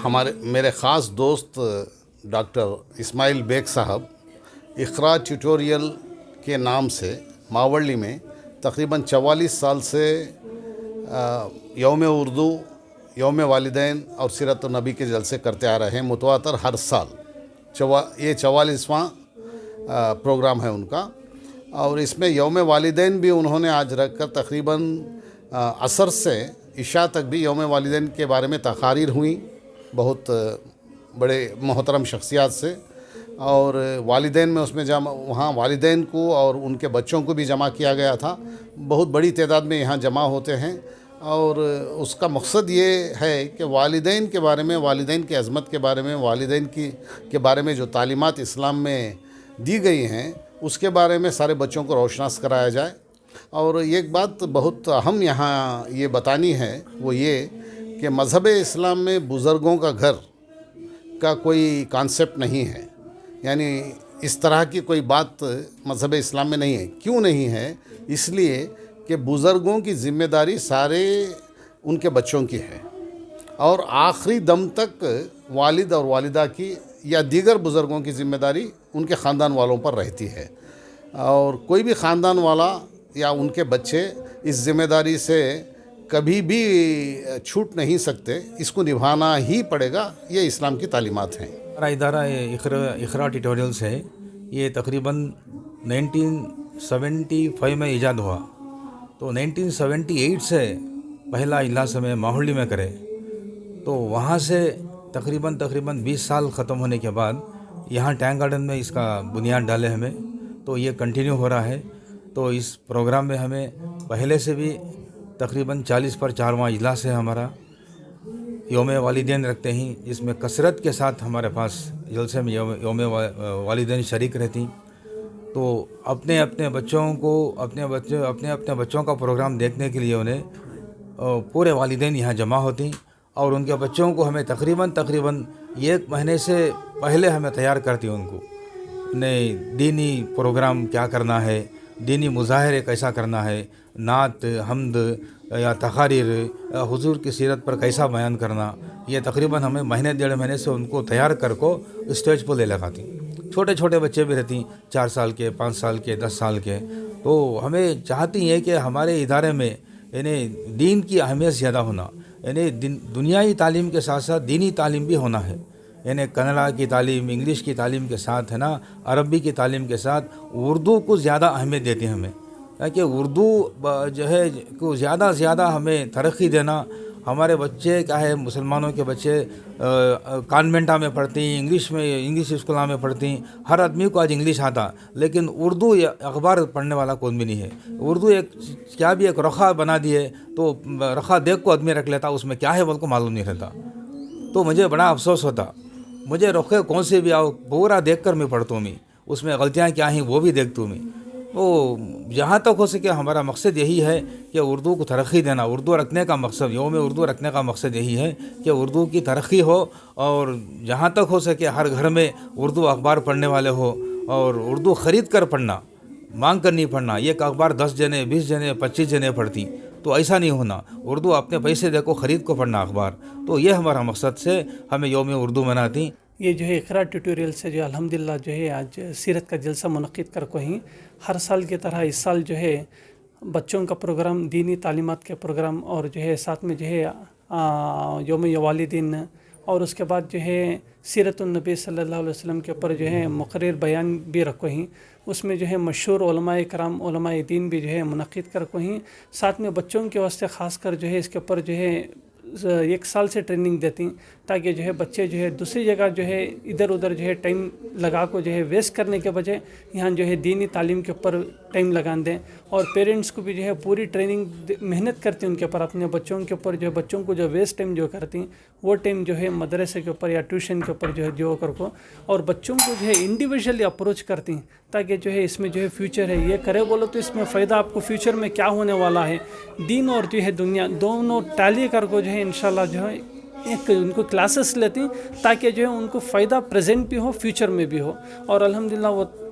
میرے خاص دوست ڈاکٹر اسماعیل بیگ صاحب اقرا ٹیوٹوریل کے نام سے ماوڑی میں تقریباً 44 سال سے یوم اردو، یوم والدین اور سیرت النبی کے جلسے کرتے آ رہے ہیں متواتر ہر سال۔ یہ 44واں پروگرام ہے ان کا، اور اس میں یوم والدین بھی انہوں نے آج رکھ کر تقریباً عصر سے عشاء تک بھی یوم والدین کے بارے میں تقاریر ہوئیں بہت بڑے محترم شخصیات سے، اور والدین میں اس میں وہاں والدین کو اور ان کے بچوں کو بھی جمع کیا گیا تھا۔ بہت بڑی تعداد میں یہاں جمع ہوتے ہیں، اور اس کا مقصد یہ ہے کہ والدین کے بارے میں، والدین کی عظمت کے بارے میں، والدین کے بارے میں جو تعلیمات اسلام میں دی گئی ہیں اس کے بارے میں سارے بچوں کو روشناس کرایا جائے۔ اور ایک بات بہت اہم یہاں یہ بتانی ہے، وہ یہ کہ مذہب اسلام میں بزرگوں کا گھر کا کوئی کانسیپٹ نہیں ہے، یعنی اس طرح کی کوئی بات مذہب اسلام میں نہیں ہے۔ کیوں نہیں ہے؟ اس لیے کہ بزرگوں کی ذمہ داری سارے ان کے بچوں کی ہے، اور آخری دم تک والد اور والدہ کی یا دیگر بزرگوں کی ذمہ داری ان کے خاندان والوں پر رہتی ہے، اور کوئی بھی خاندان والا یا ان کے بچے اس ذمہ داری سے کبھی بھی چھوٹ نہیں سکتے، اس کو نبھانا ہی پڑے گا۔ یہ اسلام کی تعلیمات ہیں۔ ہمارا ادارہ اقرا ٹیوٹوریلز ہے، یہ تقریباً 1975 میں ایجاد ہوا، تو 1978 سے پہلا اجلاس میں ماحولی میں کرے، تو وہاں سے تقریباً 20 سال ختم ہونے کے بعد یہاں ٹینک گارڈن میں اس کا بنیاد ڈالے ہمیں، تو یہ کنٹینیو ہو رہا ہے۔ تو اس پروگرام میں ہمیں پہلے سے بھی تقریباً 40 پر 4واں اجلاس ہے ہمارا۔ یوم والدین رکھتے ہیں، جس میں کثرت کے ساتھ ہمارے پاس جلسے میں یوم والدین شریک رہتی، تو اپنے بچوں کو اپنے بچوں کا پروگرام دیکھنے کے لیے انہیں پورے والدین یہاں جمع ہوتی، اور ان کے بچوں کو ہمیں تقریباً 1 مہینے سے پہلے ہمیں تیار کرتی ان کو، دینی پروگرام کیا کرنا ہے، دینی مظاہرے کیسا کرنا ہے، نعت، حمد یا تقاریر، حضور کی سیرت پر کیسا بیان کرنا، یہ تقریباً ہمیں 1.5 مہینے سے ان کو تیار کر کو اسٹیج پر لے لگاتی۔ چھوٹے چھوٹے بچے بھی رہتی، 4 سال کے، 5 سال کے، 10 سال کے، تو ہمیں چاہتی ہیں کہ ہمارے ادارے میں دین کی اہمیت زیادہ ہونا، دنیائی تعلیم کے ساتھ ساتھ دینی تعلیم بھی ہونا ہے، کنڑا کی تعلیم، انگلش کی تعلیم کے ساتھ عربی کی تعلیم کے ساتھ اردو کو زیادہ اہمیت دیتے ہیں ہمیں، تاکہ اردو جو ہے کو زیادہ ہمیں ترقی دینا۔ ہمارے بچے کیا ہے، مسلمانوں کے بچے کانوینٹا میں پڑھتی ہیں، انگلش اسکولوں میں پڑھتی ہیں، ہر آدمی کو آج انگلش آتا، لیکن اردو اخبار پڑھنے والا کوئی بھی نہیں ہے۔ اردو ایک رخا بنا دیے، تو رخا دیکھ کو آدمی رکھ لیتا، اس میں کیا ہے وہ کو معلوم نہیں رہتا۔ تو مجھے بڑا افسوس ہوتا، مجھے رخے کون سے بھی آؤ پورا دیکھ کر میں پڑھتا ہوں، میں اس میں غلطیاں کیا ہیں وہ بھی دیکھتا ہوں میں۔ وہ جہاں تک ہو سکے ہمارا مقصد یہی ہے کہ اردو کو ترقی دینا، اردو رکھنے کا مقصد، یوم اردو رکھنے کا مقصد یہی ہے کہ اردو کی ترقی ہو، اور جہاں تک ہو سکے ہر گھر میں اردو اخبار پڑھنے والے ہو، اور اردو خرید کر پڑھنا، مانگ کر نہیں پڑھنا۔ یہ اخبار 10 جنے، 20 جنے، 25 جنے پڑھتی، تو ایسا نہیں ہونا، اردو اپنے پیسے دے کو خرید کو پڑھنا اخبار۔ تو یہ ہمارا مقصد سے ہمیں یوم اردو مناتی۔ یہ جو ہے اقرا ٹیوٹوریل سے جو الحمدللہ جو ہے آج سیرت کا جلسہ منعقد کر کو ہی ہر سال کی طرح اس سال جو ہے بچوں کا پروگرام، دینی تعلیمات کے پروگرام، اور جو ہے ساتھ میں جو ہے یوم والدین، اور اس کے بعد جو ہے سیرت النبی صلی اللہ علیہ وسلم کے اوپر جو ہے مقرر بیان بھی رکھو ہیں، اس میں جو ہے مشہور علماء کرام، علماء دین بھی جو ہے منعقد کر کو ہیں، ساتھ میں بچوں کے واسطے خاص کر جو ہے اس کے اوپر جو ہے 1 سال سے ٹریننگ دیتی، تاکہ جو ہے بچے جو ہے دوسری جگہ جو ہے ادھر ادھر جو ہے ٹائم لگا کو جو ہے ویسٹ کرنے کے بجائے یہاں جو ہے دینی تعلیم کے اوپر ٹائم لگان دیں، اور پیرنٹس کو بھی جو ہے پوری ٹریننگ محنت کرتے ہیں ان کے اوپر، اپنے بچوں کے اوپر جو ہے بچوں کو جو ویسٹ ٹائم جو کرتی ہیں وہ ٹائم جو ہے مدرسے کے اوپر یا ٹیوشن کے اوپر جو ہے جو کر کو، اور بچوں کو جو ہے انڈیویجولی اپروچ کرتی ہیں، تاکہ جو ہے اس میں جو ہے فیوچر ہے، یہ کرے بولو تو اس میں فائدہ آپ کو فیوچر میں کیا ہونے والا ہے، دین اور جو ہے دنیا دونوں ٹیلی کر کو جو ہے انشاءاللہ جو ہے ایک ان کو کلاسز لیتی، تاکہ جو ہے ان کو فائدہ پریزنٹ بھی ہو، فیوچر میں بھی ہو، اور الحمدللہ وہ